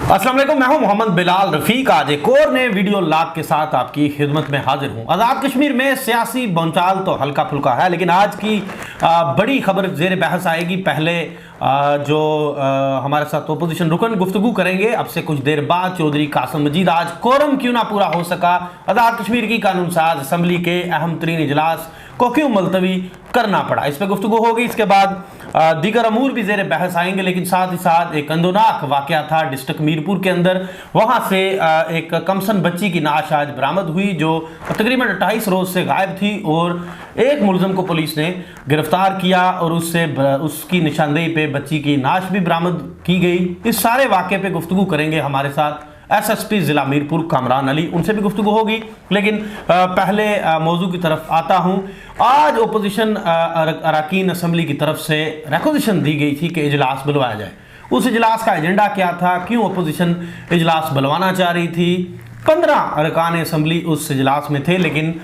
अस्सलाम वालेकुम, मैं हूं मोहम्मद बिलाल रफीक। आज एक और नए वीडियो लाग के साथ आपकी खिदमत में हाजिर हूं। आज़ाद कश्मीर में सियासी बोलचाल तो हल्का फुल्का है, लेकिन आज की बड़ी खबर जेर बहस आएगी। पहले जो हमारे साथ ओपोजिशन रुकन गुफ्तगू करेंगे अब से कुछ देर बाद, चौधरी कासिम मजीद। आज कोरम क्यों ना पूरा हो सका, आज़ाद कश्मीर की कानून साज असम्बली के अहम तरीन इजलास को क्यों मुलतवी करना पड़ा, इस पर गुफ्तगू होगी। इसके बाद दीगर अमूर भी जेर बहस आएंगे, लेकिन साथ ही साथ एक अंदोनाक वाकया था डिस्ट्रिक्ट मीरपुर के अंदर। वहां से एक कमसन बच्ची की नाश आज बरामद हुई जो तकरीबन 28 रोज से गायब थी, और एक मुलजम को पुलिस ने गिरफ्तार किया और उसकी निशानदेही पे बच्ची की नाश भी बरामद की गई। इस सारे वाकये पे गुफ्तगू करेंगे हमारे साथ एसएसपी जिला मीरपुर कामरान अली, उनसे भी गुफ्तगू होगी। लेकिन पहले मौजू की तरफ आता हूं। आज ओपोजिशन अरकान असम्बली की तरफ से रिक्वेजिशन दी गई थी कि इजलास बुलवाया जाए। उस इजलास का एजेंडा क्या था, क्यों ओपोजिशन इजलास बुलवाना चाह रही थी। 15 अरकान असम्बली उस इजलास में थे, लेकिन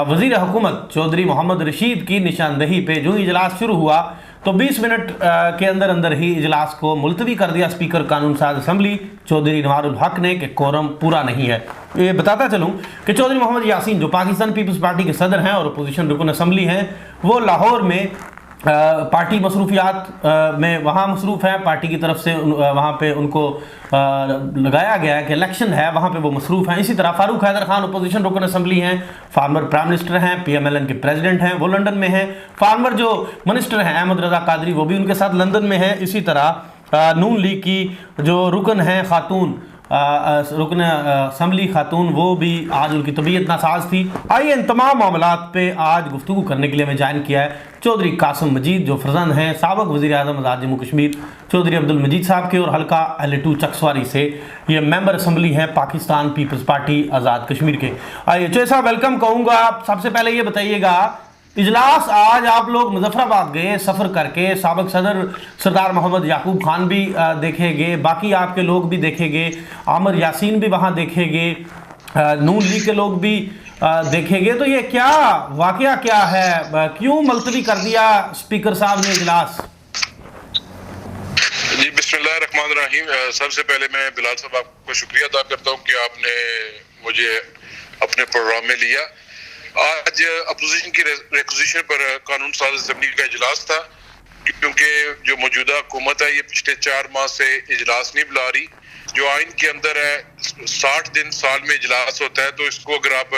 वजीर हुकूमत चौधरी मोहम्मद रशीद की निशानदही पे जो इजलास शुरू हुआ तो 20 मिनट के अंदर अंदर ही इजलास को मुलतवी कर दिया स्पीकर कानून साज असम्बली चौधरी नवारुल हक ने कि कोरम पूरा नहीं है। ये बताता चलूं कि चौधरी मोहम्मद यासीन जो पाकिस्तान पीपल्स पार्टी के सदर हैं और अपोजिशन रुकन असम्बली हैं, वो लाहौर में पार्टी मसरूफियात में वहाँ मसरूफ़ हैं। पार्टी की तरफ से वहाँ पे उनको लगाया गया है कि इलेक्शन है, वहाँ पे वो मसरूफ़ हैं। इसी तरह फारूक हैदर खान अपोजिशन रुकन असम्बली हैं, फार्मर प्राइम मिनिस्टर हैं, PMLN के प्रेसिडेंट हैं, वो लंदन में हैं। फार्मर जो मिनिस्टर हैं अहमद रजा कादरी, वो भी उनके साथ लंदन में हैं। इसी तरह नून लीग की जो रुकन हैं खातून, रुकन असम्बली खातून, वो भी आज उनकी तबीयत नासाज थी। आइए इन तमाम मामलात पे आज गुफ्तगू करने के लिए हमें ज्वाइन किया है चौधरी कासिम मजीद जो फरजंद हैं साबिक वज़ीर आज़म आज़ाद जम्मू कश्मीर चौधरी अब्दुल मजीद साहब के, और हल्का L2 चकसवारी से ये मेंबर असम्बली हैं पाकिस्तान पीपल्स पार्टी आज़ाद कश्मीर के। आइए चौधरी साहब, वेलकम कहूँगा। आप सबसे पहले ये बताइएगा, इजलास आज आप लोग मुजफ्फराबाद गए सफ़र करके, साबिक सदर सरदार मोहम्मद याकूब खान भी देखे गए, बाकी आपके लोग भी देखे गए, आमिर यासीन भी वहाँ देखे गए, नून लीग के लोग भी देखे गए। तो ये क्या वाकया क्या है, क्यों मुलतवी कर दिया स्पीकर साहब ने इजलास? जी बिस्मिल्लाहिर्रहमानिर्रहीम। सबसे पहले मैं बिलाल साहब आपको शुक्रिया अदा करता हूँ कि आपने मुझे अपने प्रोग्राम में लिया। आज अपोजिशन की रिक्वेजिशन पर कानून साज असम्बली का इजलास था, क्योंकि जो मौजूदा हुकूमत है ये पिछले 4 माह से इजलास नहीं बुला रही। जो आइन के अंदर है 60 दिन साल में इजलास होता है, तो इसको अगर आप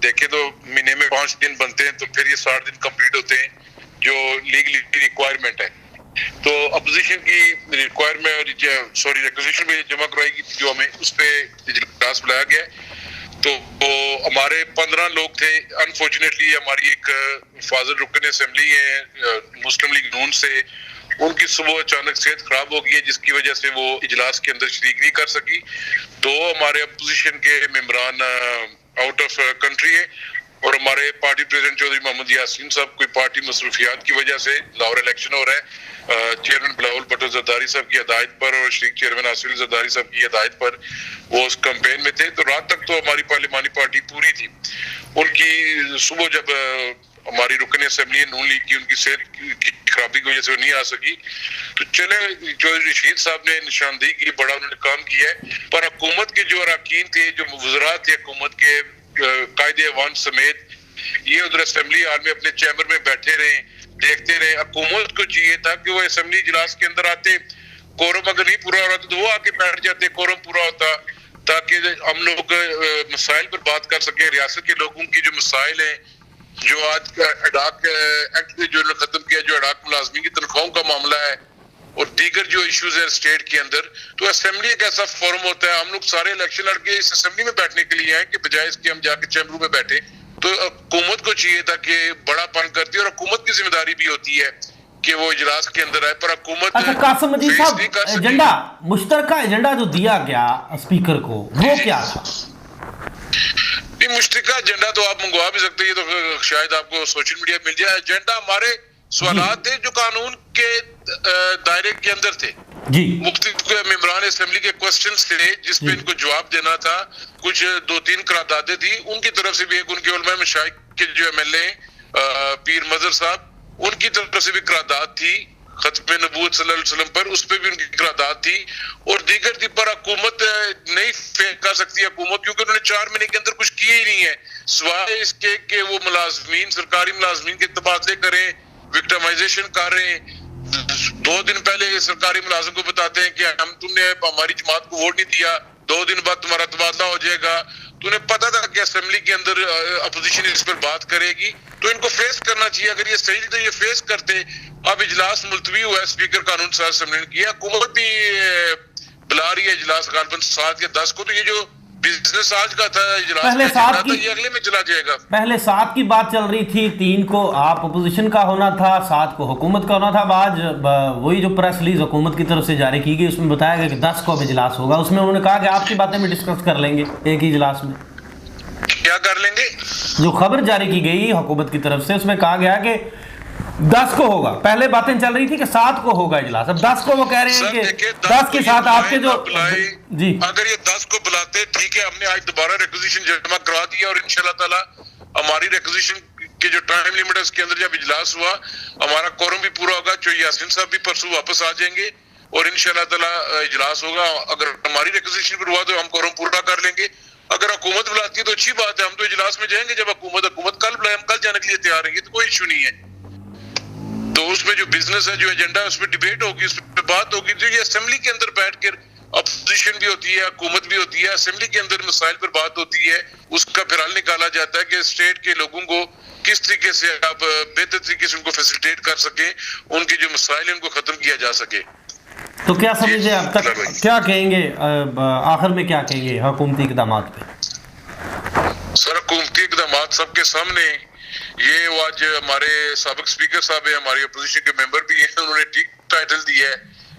देखें तो महीने में 5 दिन बनते हैं, तो फिर ये 60 दिन कंप्लीट होते हैं जो लीगली रिक्वायरमेंट है। तो अपोजिशन की रिक्वेजिशन में जमा करवाई जो हमें उस पर इजलास बुलाया गया। तो हमारे 15 लोग थे। अनफॉर्चुनेटली हमारी एक फाजल रुकन असम्बली है मुस्लिम लीग नून से, उनकी सुबह अचानक सेहत खराब हो गई है, जिसकी वजह से वो इजलास के अंदर शरीक नहीं कर सकी। तो हमारे अपोजिशन के मेंबरान आउट ऑफ कंट्री है, और हमारे पार्टी प्रेसिडेंट चौधरी मोहम्मद यासीन साहब कोई पार्टी मसरूफियात की वजह से, लाहौर इलेक्शन हो रहा है, चेयरमैन बिलावल भुट्टो जरदारी साहब की हिदायत पर और शरीक चेयरमैन आसिफ जरदारी साहब की हिदायत पर वो उस कैंपेन में थे। तो रात तक तो हमारी पार्लिमानी पार्टी पूरी थी। उनकी सुबह जब हमारी रुकन असम्बली नून लीग की उनकी सेहत की खराबी की वजह से वो नहीं आ सकी, तो चले चौधरी रशीद साहब ने निशानदेही की, बड़ा उन्होंने काम किया है। पर हुकूमत के जो अरकान थे, जो वज़रा थे हुकूमत के कायदे अवान समेत, ये उधर असम्बली हाल में अपने चैम्बर में बैठे रहे, देखते रहे। हुकूमत को चाहिए था कि वो असम्बली इजलास के अंदर आते, कोरम अगर नहीं पूरा हो रहा तो वो आके बैठ जाते, कोरम पूरा होता, ताकि हम लोग मसाइल पर बात कर सके। रियासत के लोगों की जो मसाइल हैं, जो आज अडाक एक्ट जो खत्म किया, जो अडाक मुलाजमी की तनख्वाहों का मामला है, और दीगर जो इश्यूज हैं स्टेट के अंदर, तो असेंबली एक ऐसा फोरम होता है। हम लोग सारे इलेक्शन लड़के इस असेंबली में बैठने के लिए आए कि बजाय इसके हम जाके चैम्बर में बैठे। तो हुकूमत को चाहिए था कि बड़ापन करती है, और हुकूमत की जिम्मेदारी भी होती है कि वो इजलास के अंदर आए, पर हुकूमत कासिम मजीद साहब, एजेंडा मुश्तरका एजेंडा जो दिया गया स्पीकर को, वो क्या था? मुश्तरका एजेंडा तो आप मंगवा भी सकते हैं, तो शायद आपको सोशल मीडिया मिल जाए। एजेंडा हमारे सवालात थे जो कानून के दायरे के अंदर थे, मुख्तलिफ मेंबरान असम्बली के क्वेश्चंस थे जिसपे इनको जवाब देना था। कुछ 2-3 करारदादें थी उनकी तरफ से भी, एक उनके उलमा मशाइख के जो MLA पीर मजर साहब, उनकी तरफ से भी करारदाद थी खत्म नबूवत सल्लल्लाहु अलैहि वसल्लम पर, उस पर भी उनकी करारदाद थी, और दीगर थी। पर सकती है हुकूमत, क्योंकि उन्होंने 4 महीने के अंदर कुछ किए ही नहीं है, सिवाय इसके कि वो मुलाजमीन, सरकारी मुलाजमीन के तबादले करें, विक्टिमाइजेशन करें। 2 दिन पहले सरकारी मुलाजिम को बताते हैं कि तुमने हमारी जमात को वोट नहीं दिया, 2 दिन बाद तुम्हारा तबादला हो जाएगा। तो उन्हें पता था कि असेंबली के अंदर अपोजिशन इस पर बात करेगी, तो इनको फेस करना चाहिए। अगर ये सही तो ये फेस करते। अब इजलास मुलतवी हुआ है, स्पीकर कानून साज असेंबली ने किया, हुकूमत भी बुला रही है इजलास गालबन 7 या 10 को, तो ये जो बिजनेस आज का था इजलास पहले 7 की, तो ये अगले में चला जाएगा। पहले 7 की बात चल रही थी, 3 को आप अपोजिशन का होना था, 7 को हुकूमत का होना था। आज वही जो प्रेस रिलीज हुकूमत की तरफ से जारी की गई उसमें बताया गया कि 10 को अब इजलास होगा। उसमें उन्होंने कहा कि आपकी बातें भी डिस्कस कर लेंगे एक ही इजलास में। क्या कर लेंगे? जो खबर जारी की गई हुकूमत की तरफ से उसमें कहा गया कि 10 को होगा। पहले बातें चल रही थी कि 7 को होगा इजलास, अब 10 को वो कह रहे हैं कि 10 के साथ आपके जो जी, अगर ये 10 को बुलाते, ठीक है, हमने आज दोबारा रिक्वेजिशन जमा करा दिया और इंशाल्लाह ताला हमारी रिक्वेजिशन के जो टाइम लिमिट है उसके अंदर जब इजलास हुआ हमारा कोरम भी पूरा होगा। जो यासीन साहब भी परसों वापस आ जाएंगे और इंशाल्लाह ताला इजलास होगा। अगर हमारी रिक्वेजिशन पर हुआ तो हम कोरम पूरा कर लेंगे। अगर हुकूमत बुलाती है तो अच्छी बात है, हम तो इजलास में जाएंगे। जब हुकूमत कल बुलाए, हम कल जाने के लिए तैयार हैं, तो कोई इशू नहीं है। तो उसमें जो बिजनेस है, जो एजेंडा है, उस पर डिबेट होगी, उस पर बात होगी। जो ये असेंबली के अंदर बैठ कर अपोजिशन भी होती है, हुकूमत भी होती है, असेंबली के अंदर मसाइल पर बात होती है, उसका फिर हल निकाला जाता है कि स्टेट के लोगों को किस तरीके से आप बेहतर तरीके से उनको फैसिलिटेट कर सके, उनके जो मसाइल है उनको खत्म किया जा सके। तो क्या समझे अब तक, क्या कहेंगे आखिर में, क्या कहेंगे हुकूमती इक़दाम पे? सर, हुकूमती इक़दाम सबके सामने। ये वो आज हमारे साबिक स्पीकर साहब है, हमारे अपोजिशन के मेंबर भी हैं, उन्होंने ठीक टाइटल दिया है,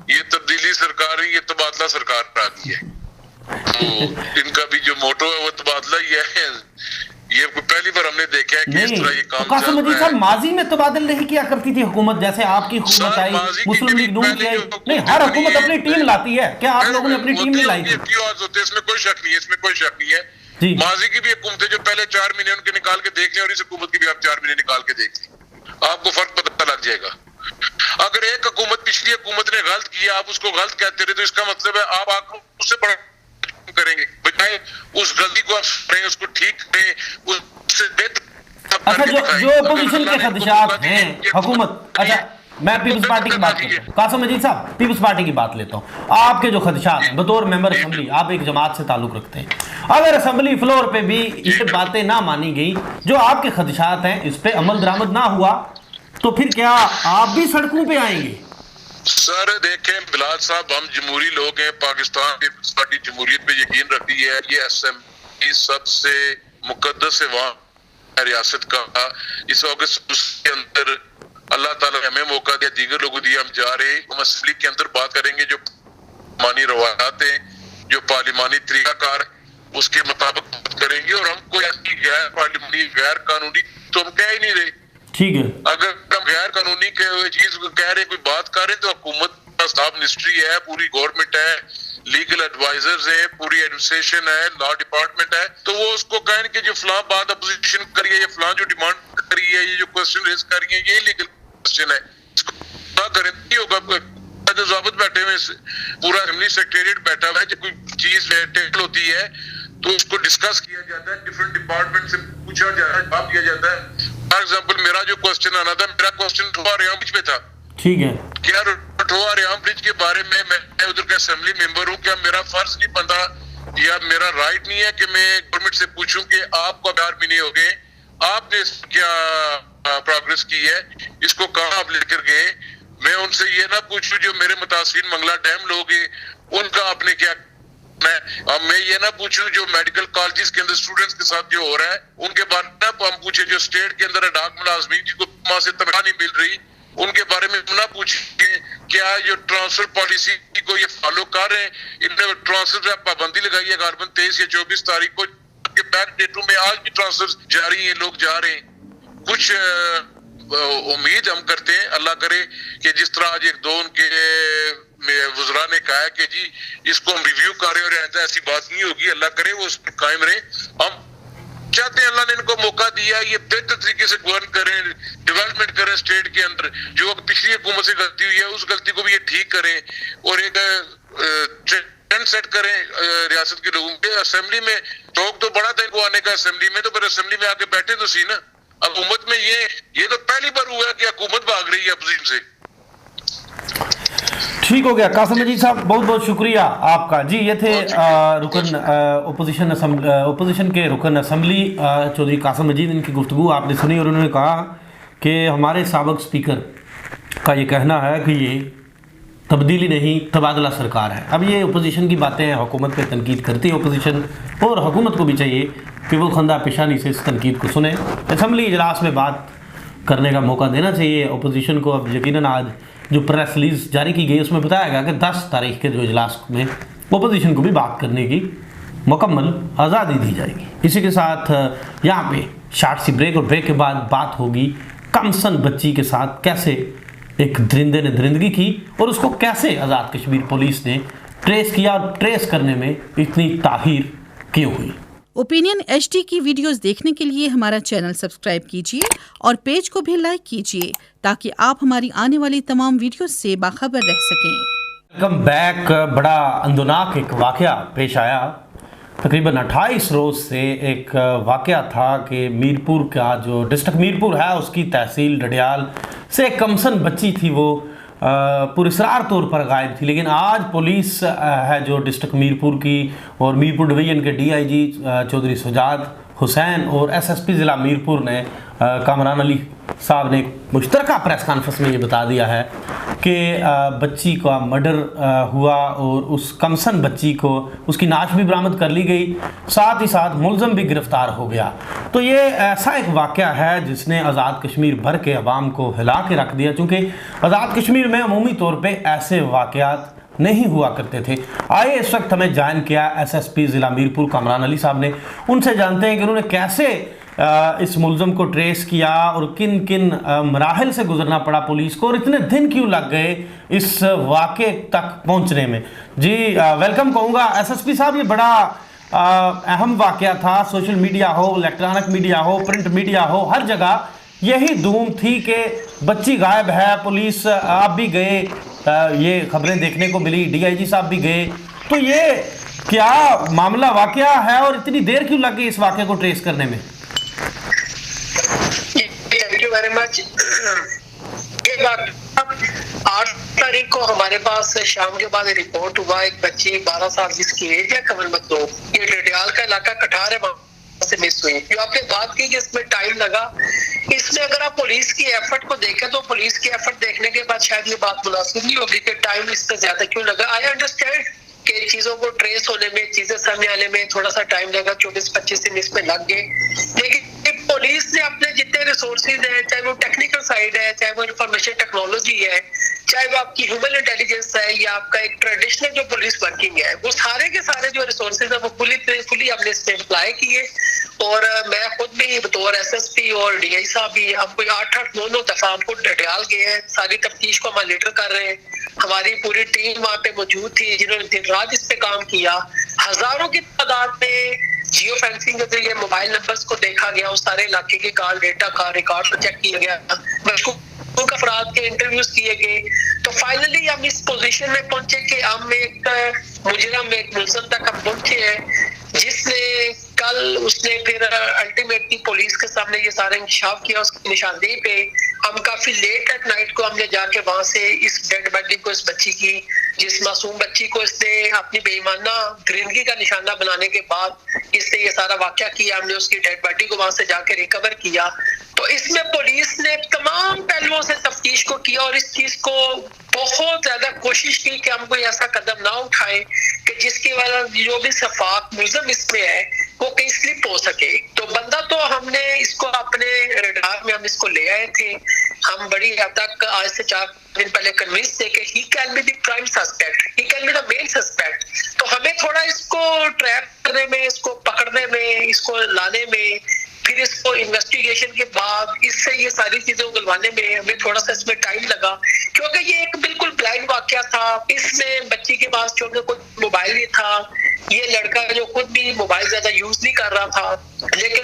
ये तब्दीली सरकार है, ये तबादला सरकार आ गई है। तो इनका भी जो मोटो है वो तबादला ही है। ये पहली बार हमने देखा है कि इस तरह ये काम तो कासिम मजीद साहब, माजी में तबादले नहीं किया करती थी हुकूमत, जैसे आपकी हुकूमत आई, मुस्लिम लीग नून की आई। नहीं, हर हुकूमत अपनी टीम लाती है, क्या आप लोगों ने अपनी टीम नहीं लाई थी? इसमें कोई शक नहीं है, इसमें कोई शक नहीं है। माजी की भी हुकूमतें जो पहले 4 महीने उनके निकाल के देख लें और इस हुकूमत की भी आप 4 महीने निकाल के देख लें, आपको फर्क पता लग जाएगा। अगर एक हुकूमत पिछली हुकूमत ने गलत किया, आप उसको गलत कहते रहे, तो इसका मतलब है आप आकर उससे बड़ा करेंगे, बजाय उस गलती को आप करें, उसको ठीक करें, उससे बेहतर। अच्छा, जो अपोजिशन के खदशात हैं हुकूमत, अच्छा मैं पीपल्स पार्टी की बात करता हूँ, कासिम मजीद साहब पीपल्स पार्टी की बात लेता हूँ। आपके जो खदशात हैं बतौर मेंबर असेंबली, आप एक जमात से ताल्लुक रखते हैं, अगर असेंबली फ्लोर पे भी ये बातें ना मानी गई, जो आपके खदशात हैं, इस पे अमल दरामद ना हुआ, तो फिर क्या आप भी सड़कों पे आएंगे? सर देखें बिलाल साहब, हम जमहूरी लोग हैं, पाकिस्तान की पार्टी जमहूरियत पे यकीन रखती है। ये असेंबली सबसे मुकद्दस है वहाँ रियासत का। इस वक्त उसके अंदर अल्लाह ताला ने हमें मौका दिया, दीगर लोगों दिया, हम जा रहे, हम असेंबली के अंदर बात करेंगे, जो पार्लिमानी रवायात है, जो पार्लिमानी तरीकाकार, उसके मुताबिक बात करेंगे। और हम कोई ऐसी गैर पार्लिमानी, गैर कानूनी तो हम कह ही नहीं रहे। ठीक है, अगर हम गैर कानूनी चीज कह रहे, कोई बात कर रहे, तो हुकूमत का स्टाफ मिनिस्ट्री है, पूरी गवर्नमेंट है, लीगल एडवाइजर्स है, पूरी एडमिनिस्ट्रेशन है, लॉ डिपार्टमेंट है, तो वो उसको कहें कि जो फलां बात अपोजिशन करी है, ये फलां जो डिमांड करी है, ये जो क्वेश्चन रेज कर रही है, ये लीगल क्वेश्चन है, इसको ना करें। नहीं होगा, जो ज़ाबित बैठे हुए, पूरा असेंबली सेक्रेटरिएट बैठा हुआ है, जब कोई चीज टेबल होती है तो उसको डिस्कस किया जाता है, डिफरेंट डिपार्टमेंट से पूछा जाता है, जवाब दिया जाता है। फॉर एग्जाम्पल, मेरा जो क्वेश्चन आना था, मेरा क्वेश्चन रठोआ रियाम ब्रिज पे था। ठीक है, क्या रठोआ रियाम ब्रिज के बारे में मैं उधर का असेंबली मेंबर हूँ, क्या मेरा फर्ज नहीं बनता या मेरा राइट नहीं है कि मैं गवर्नमेंट से पूछूं कि आपको 4 महीने हो गए, आपने क्या प्रोग्रेस की है, इसको कहाँ आप लेकर गए? मैं उनसे ये ना पूछूं जो मेरे मुतासिरीन मंगला डैम लोग हैं, उनका आपने क्या, मैं ये ना पूछूं जो मेडिकल कॉलेजेस के अंदर स्टूडेंट्स के साथ जो हो रहा है उनके बारे में हम पूछे, जो स्टेट के अंदर डाक मुलाजमीन जिनको वहां से तनख्वाह नहीं मिल रही उनके बारे में ना पूछे, क्या जो ट्रांसफर पॉलिसी को ये फॉलो कर रहे हैं? इन्होंने ट्रांसफर पर पाबंदी लगाई है गारबन 23 या 24 तारीख को, बैक डेटों में आज भी ट्रांसफर जारी है, लोग जा रहे हैं। कुछ उम्मीद हम करते हैं, अल्लाह करे कि जिस तरह आज एक दो उनके वज़रा ने कहा है कि जी इसको हम रिव्यू कर रहे हैं और ऐसी बात नहीं होगी, अल्लाह करे वो उस पर कायम रहे। हम चाहते हैं अल्लाह ने इनको मौका दिया, ये बेहतर तरीके से गवर्न करें, डेवलपमेंट करें स्टेट के अंदर। जो पिछली हुकूमत से गलती हुई है उस गलती को भी ये ठीक करें और एक ट्रेंड सेट करें रियासत के लोगों के। असेंबली में शौक तो बड़ा था इनको आने का असेंबली में, तो फिर असेंबली में आके बैठे तो सी ना। अब हुकूमत में ये तो पहली बार हुआ कि हुकूमत भाग रही है अपोजिशन से। ठीक हो गया कासिम मजीद साहब, बहुत बहुत शुक्रिया आपका। जी ये थे रुकन ओपोजिशन के रुकन असम्बली चौधरी कासिम मजीद। इनकी गुफ्तगू आपने सुनी और उन्होंने कहा कि हमारे साबिक स्पीकर का ये कहना है कि ये तब्दीली नहीं तबादला सरकार है। अब ये ओपोजिशन की बातें हैं, हुकूमत पे तनकीद करती है ओपोजिशन, और हुकूमत को भी चाहिए कि वो खंदा पेशानी से इस तनकीद को सुने, असम्बली इजलास में बात करने का मौका देना चाहिए ओपोजिशन को। अब यकीनन आज जो प्रेस रिलीज जारी की गई उसमें बताया गया कि 10 तारीख के जो इजलास में ओपोजिशन को भी बात करने की मुकम्मल आज़ादी दी जाएगी। इसी के साथ यहाँ पे शार्ट सी ब्रेक, और ब्रेक के बाद बात होगी कमसन बच्ची के साथ कैसे एक दरिंदे ने दरिंदगी की और उसको कैसे आज़ाद कश्मीर पुलिस ने ट्रेस किया, और ट्रेस करने में इतनी ताहीर क्यों हुई। ओपिनियन HD की वीडियोस देखने के लिए हमारा चैनल सब्सक्राइब कीजिए और पेज को भी लाइक कीजिए ताकि आप हमारी आने वाली तमाम वीडियोस से बाखबर रह सकें। Welcome back. बड़ा अंदोनाक एक वाक़या पेश आया। तकरीबन 28 रोज़ से एक वाक़या था कि मीरपुर का जो डिस्ट्रिक्ट मीरपुर है उसकी तहसील डडियाल से एक कमसन बच्ची थी, वो पुरस्रार तौर पर गायब थी। लेकिन आज पुलिस है जो डिस्ट्रिक्ट मीरपुर की और मीरपुर डिवीज़न के DIG चौधरी सुजात हुसैन और SSP ज़िला मीरपुर ने कामरान अली साहब ने मुश्तरका प्रेस कॉन्फ्रेंस में ये बता दिया है कि बच्ची का मर्डर हुआ और उस कमसन बच्ची को उसकी नाश भी बरामद कर ली गई, साथ ही साथ मुलज़म भी गिरफ्तार हो गया। तो ये ऐसा एक वाक़या है जिसने आज़ाद कश्मीर भर के अवाम को हिला के रख दिया, चूँकि आज़ाद कश्मीर में अमूमी तौर पर ऐसे वाक़यात नहीं हुआ करते थे। आइए इस वक्त हमें ज्वाइन किया SSP ज़िला मीरपुर कामरान अली साहब ने। उनसे जानते हैं कि उन्होंने कैसे इस मुलज़म को ट्रेस किया और किन किन मराहल से गुजरना पड़ा पुलिस को, और इतने दिन क्यों लग गए इस वाक़े तक पहुंचने में। जी वेलकम कहूँगा SSP साहब। ये बड़ा अहम वाक़या था, सोशल मीडिया हो, इलेक्ट्रॉनिक मीडिया हो, प्रिंट मीडिया हो, हर जगह यही धूम थी कि बच्ची गायब है। पुलिस आप भी गए, ये खबरें देखने को मिली, DIG साहब भी गए, तो ये क्या मामला वाक़या है और इतनी देर क्यों लग गई इस वाक़े को ट्रेस करने में? Thank you very much. 8 तारीख को हमारे पास शाम के बाद रिपोर्ट हुआ, एक बच्ची 12 साल जिसकी एज है कमल मतो, ये डडियाल का इलाका कठार है, से मिस हुई। जो आपने बात की कि इसमें टाइम लगा, इसमें अगर आप पुलिस की एफर्ट को देखें तो पुलिस की एफर्ट देखने के बाद शायद ये बात मुनासिब नहीं होगी कि टाइम इससे ज्यादा क्यों लगा। आई अंडरस्टैंड कि चीजों को ट्रेस होने में, चीजें सामने आने में थोड़ा सा टाइम लगा, 24-25 दिन इसमें लग गए। लेकिन पुलिस ने अपने जितने रिसोर्सेज है, चाहे वो टेक्निकल साइड है, चाहे वो इंफॉर्मेशन टेक्नोलॉजी है, चाहे वो आपकी ह्यूमन इंटेलिजेंस है, या आपका एक ट्रेडिशनल जो पुलिस वर्किंग है, वो सारे के सारे जो रिसोर्सेज है वो फुली हमने इसमें अप्लाई किए। और मैं खुद भी बतौर SSP और DI साहब भी, हम कोई 8-9 दफा हमको डडियाल गए हैं, सारी तफ्तीश को मॉनिटर कर रहे हैं। हमारी पूरी टीम वहाँ पे मौजूद थी जिन्होंने दिन रात इस पे काम किया। हजारों की तादाद में जियो फेंसिंग के जरिए मोबाइल नंबर्स को देखा गया, उस सारे इलाके के कॉल डेटा का रिकॉर्ड को चेक किया गया, मशकूक अफराद के इंटरव्यूज किए गए। तो फाइनली हम इस पोजीशन में पहुंचे कि हम एक मुजरम, एक मुलज़म तक हम पहुंचे हैं, जिसने कल उसने फिर अल्टीमेटली पुलिस के सामने ये सारा इंकशाफ किया उसकी निशानदेही पे। हम काफी लेट एट नाइट को हमने जाके वहां से इस डेड बॉडी को, इस बच्ची की, जिस मासूम बच्ची को इसने अपनी बेईमाना दरिंदगी का निशाना बनाने के बाद इससे ये सारा वाकया किया, हमने उसकी डेड बॉडी को वहां से जाके रिकवर किया। तो इसमें पुलिस ने तमाम पहलुओं से तफ्तीश को किया और इस चीज को बहुत ज्यादा कोशिश की कि हम कोई ऐसा कदम ना उठाएं कि जिसकी वजह जो भी शफाक मुलज़म इसमें है वो कहीं स्लिप हो सके। तो बंदा तो हमने इसको अपने रडार में हम इसको ले आए थे। हम बड़ी हद तक आज से 4 दिन पहले कन्विंस थे कि he can be the prime suspect, he can be the main suspect. तो हमें थोड़ा इसको ट्रैप करने में, इसको पकड़ने में, इसको लाने में, फिर इसको इन्वेस्टिगेशन के बाद इससे ये सारी चीजें उगलवाने में हमें थोड़ा सा इसमें टाइम लगा, क्योंकि ये एक बिल्कुल ब्लाइंड वाकया था। इसमें बच्ची के पास चूंकि कोई मोबाइल नहीं था, ये लड़का जो खुद भी मोबाइल ज्यादा यूज नहीं कर रहा था, लेकिन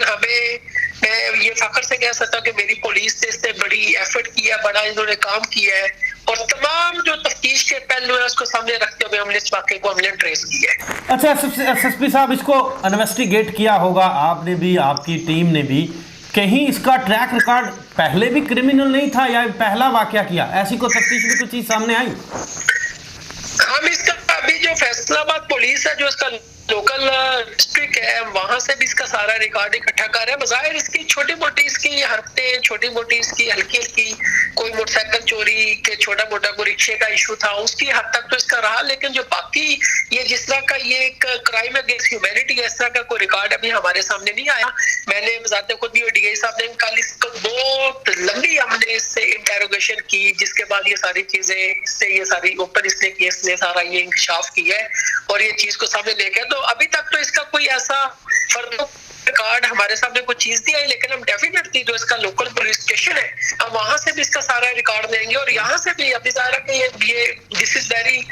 मैं ये फख्र से कह सकता हूं कि मेरी पुलिस ने इससे बड़ी एफर्ट किया, बड़ा इन्होंने काम किया है और तमाम जो तफ्तीश के पहलू है उसको सामने रखते हुए हमने इस वाक़े को हमने ट्रेस किया है। अच्छा एसएसपी साहब, इसको इन्वेस्टिगेट किया होगा आपने भी, आपकी टीम ने भी, कहीं इसका ट्रैक रिकॉर्ड पहले भी क्रिमिनल नहीं था या पहला वाकया किया, ऐसी कोई तफ्तीश में कोई चीज सामने आई? हम इसका अभी जो फैसलाबाद पुलिस है, जो इसका लोकल डिस्ट्रिक्ट है, वहां से भी इसका सारा रिकॉर्ड इकट्ठा कर रहे हैं। बज़ाहिर इसकी छोटी मोटी इसकी हरकतें, छोटी मोटी इसकी हल्की हल्की कोई मोटरसाइकिल चोरी के छोटा मोटा कोई रिक्शे का इशू था, उसकी हद तक तो इसका रहा, लेकिन जो बाकी ये जिस तरह का ये एक क्राइम अगेंस्ट ह्यूमैनिटी है, इस तरह का कोई रिकॉर्ड अभी हमारे सामने नहीं आया। मैंने वज़ारत खुद भी डीआई साहब ने कल इसको बहुत लंबी हमने इससे इंटेरोगेशन की, जिसके बाद ये सारी चीजें इससे ये सारी ओपन इसने केस ने सारा ये इंकशाफ किया है और ये चीज को सामने लेके, तो अभी तक तो इसका कोई ऐसा फर्दर रिकॉर्ड हमारे सामने कोई चीज नहीं आई, लेकिन हम डेफिनेटली जो इसका लोकल पुलिस स्टेशन है हम वहां से भी इसका सारा रिकॉर्ड लेंगे और यहाँ से भी अभी ज़ाहिर है कि ये this is very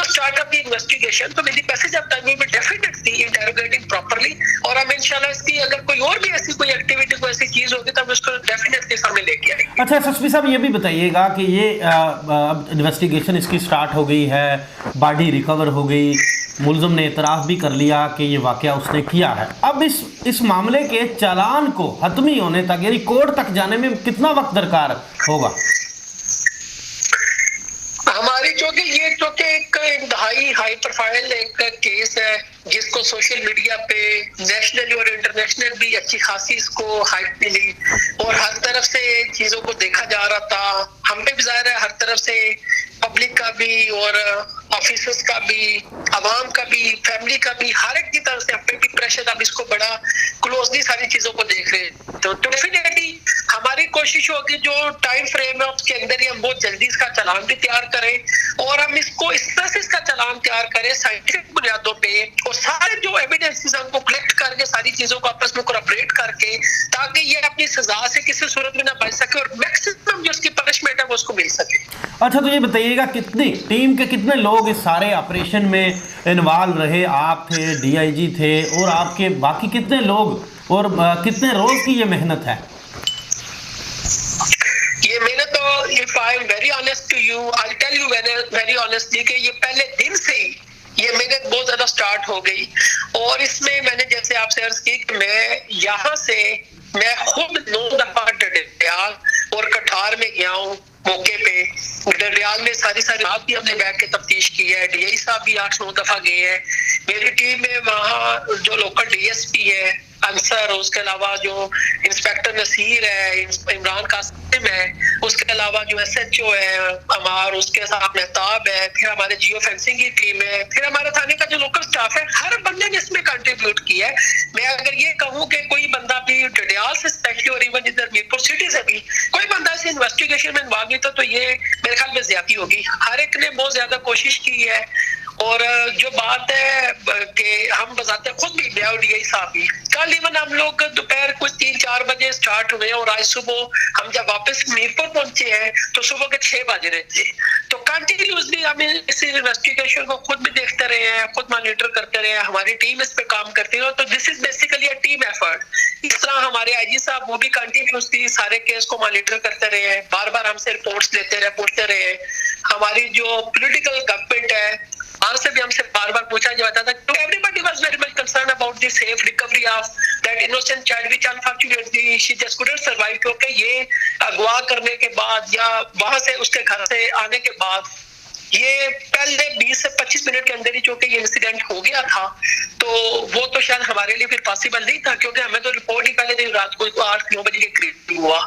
start up the investigation, तो with the passage of time we will definitely interrogating properly और हम इंशाल्लाह इसकी अगर कोई और भी ऐसी कोई एक्टिविटी कोई ऐसी चीज होगी तो हम उसको डेफिनेटली सामने लेके आएंगे। अच्छा एसएसपी साहब, ये भी बताइएगा कि ये अब इन्वेस्टिगेशन इसकी स्टार्ट हो गई है, बॉडी रिकवर हो गई, मुलज़िम ने इतराफ़ भी कर लिया कि ये वाक़या उसने किया है, अब इस मामले के चालान को हतमी होने तक यानी कोर्ट तक जाने में कितना वक्त दरकार होगा? हमारी चूंकि एक इंतहाई हाई प्रोफाइल एक केस है जिसको सोशल मीडिया पे नेशनल और इंटरनेशनल भी अच्छी खासी इसको हाइप मिली और हर तरफ से चीजों को देखा जा रहा था, हम पे भी जाहिर है हर तरफ से पब्लिक का भी और ऑफिसर्स का भी, अवाम का भी, फैमिली का भी, हर एक की तरफ से अपने भी प्रेशर, अब इसको बड़ा क्लोजली सारी चीजों को देख रहे हैं, तो डेफिनेटली हमारी कोशिश होगी जो टाइम फ्रेम है उसके अंदर ही हम बहुत जल्दी इसका चालान भी तैयार करें और हम इसको इस तरह से इसका चालान तैयार करें साइंटिफिक बुनियादों पे और सारे जो एविडेंसेस हमको कलेक्ट करके सारी चीजों को आपस में कोऑपरेट करके, ताकि ये अपनी सजा से किसी सूरत में ना बच सके और मैक्सिमम जो उसकी पनिशमेंट है वो उसको मिल सके। अच्छा, तो ये बताइएगा कितनी टीम के कितने लोग इस सारे ऑपरेशन में इन्वॉल्व रहे? आप थे, डीआईजी थे और आपके बाकी कितने लोग और कितने रोज की ये मेहनत है? ये मेहनत तो if I am very honest to you, I tell you very honestly कि ये पहले दिन से ही ये मेहनत बहुत ज्यादा स्टार्ट हो गई और इसमें मैंने जैसे आपसे अर्ज की कि मैं खुद 9 दफा डडियाल और कठार में गया हूँ मौके पे। डडियाल में सारी रात भी हमने बैठ के तफ्तीश की है, डीआई साहब भी 8-9 दफा गए हैं, मेरी टीम में वहाँ जो लोकल डीएसपी है अंसर, उसके अलावा जो इंस्पेक्टर नसीर है, इमरान कासिम है, उसके अलावा जो एसएचओ है अमार, उसके साथ मेहताब है, फिर हमारे जियो फेंसिंग की टीम है, फिर हमारे थाने का जो लोकल स्टाफ है, हर बंदे ने इसमें कंट्रीब्यूट किया है। मैं अगर ये कहूँ कि कोई बंदा भी डडियाल से स्पेशली और इवन इधर मीरपुर सिटी से भी कोई बंदा इस इन्वेस्टिगेशन में इन्वॉल्व नहीं था तो ये मेरे ख्याल में ज्यादती होगी। हर एक ने बहुत ज्यादा कोशिश की है और जो बात है कि हम बताते खुद भी डीआई साहब भी कल इवन हम लोग दोपहर कुछ 3-4 बजे स्टार्ट हुए और आज सुबह हम जब वापस मीरपुर पहुंचे हैं तो सुबह के 6 बज रहे थे। तो कंटिन्यूसली हम इस इन्वेस्टिगेशन को खुद भी देखते रहे हैं, खुद मॉनिटर करते रहे हैं, हमारी टीम इस पे काम करती है। तो this is basically a team effort. इस तरह हमारे आईजी साहब वो भी कंटिन्यूसली सारे केस को मॉनिटर करते रहे हैं, बार बार हमसे रिपोर्ट्स लेते रहे, पूछते रहे। हमारी जो पॉलिटिकल गवर्नमेंट है वहां से भी हमसे बार बार पूछा जाता था। तो everybody was very much concern about the safe recovery of that innocent child which unfortunately she just couldn't survive, क्योंकि ये अगवा करने के बाद या वहां से उसके घर से आने के बाद ये पहले 20 से 25 मिनट के अंदर ही चूंकि ये इंसिडेंट हो गया था तो वो तो शायद हमारे लिए फिर पॉसिबल नहीं था, क्योंकि हमें तो रिपोर्ट ही पहले दिन रात को 8-9 बजे के करीब हुआ।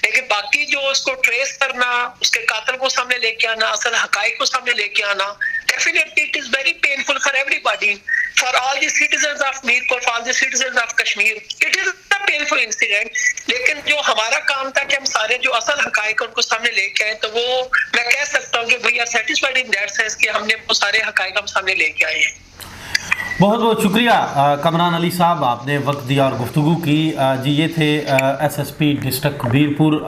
लेकिन बाकी जो उसको ट्रेस करना, उसके कातिल को सामने लेके आना, असल हकाइक को सामने लेके आना, definitely it is very painful for everybody, for all the citizens of Mirpur, for all the citizens of Kashmir. It is a painful incident. लेकिन जो हमारा काम था कि हम सारे जो असल हकाइक उनको सामने लेके आए, तो वो मैं कह सकता हूँ कि we are satisfied in that sense कि हमने वो सारे हकाइक हम सामने लेके आए हैं। बहुत बहुत शुक्रिया कमरान अली साहब, आपने वक्त दिया और गुफ्तगू की। जी ये थे एसएसपी डिस्ट्रिक्ट वीरपुर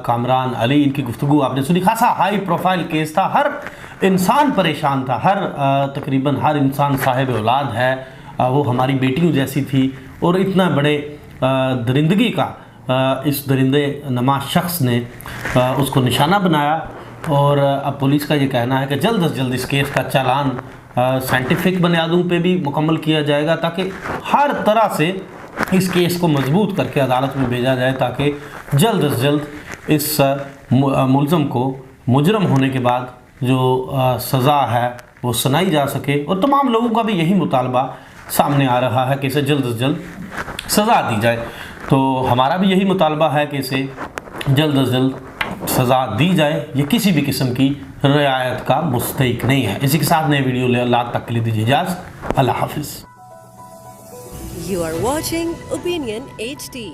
कमरान अली। इनकी गुफ्तगू आपने सुनी। खासा हाई प्रोफाइल केस था, हर इंसान परेशान था, तकरीबन हर इंसान साहिब औलाद है, वो हमारी बेटियों जैसी थी और इतना बड़े दरिंदगी का इस दरिंदे नमा शख्स ने उसको निशाना बनाया और अब पुलिस का ये कहना है कि जल्द से जल्द इस केस का चालान साइंटिफिक बुनियादों पे भी मुकम्मल किया जाएगा, ताकि हर तरह से इस केस को मजबूत करके अदालत में भेजा जाए, ताकि जल्द से जल्द इस मुलज़म को मुजरम होने के बाद जो सज़ा है वो सुनाई जा सके। और तमाम लोगों का भी यही मुतालबा सामने आ रहा है कि इसे जल्द से जल्द सज़ा दी जाए। तो हमारा भी यही मुतालबा है कि इसे जल्द से जल्द सज़ा दी जाए। ये किसी भी किस्म की रियायत का मुस्तहिक नहीं है। इसी के साथ नए वीडियो लात तक के लिए दीजिए इजाज़त। अल्लाह हाफिज़। You are watching Opinion HD.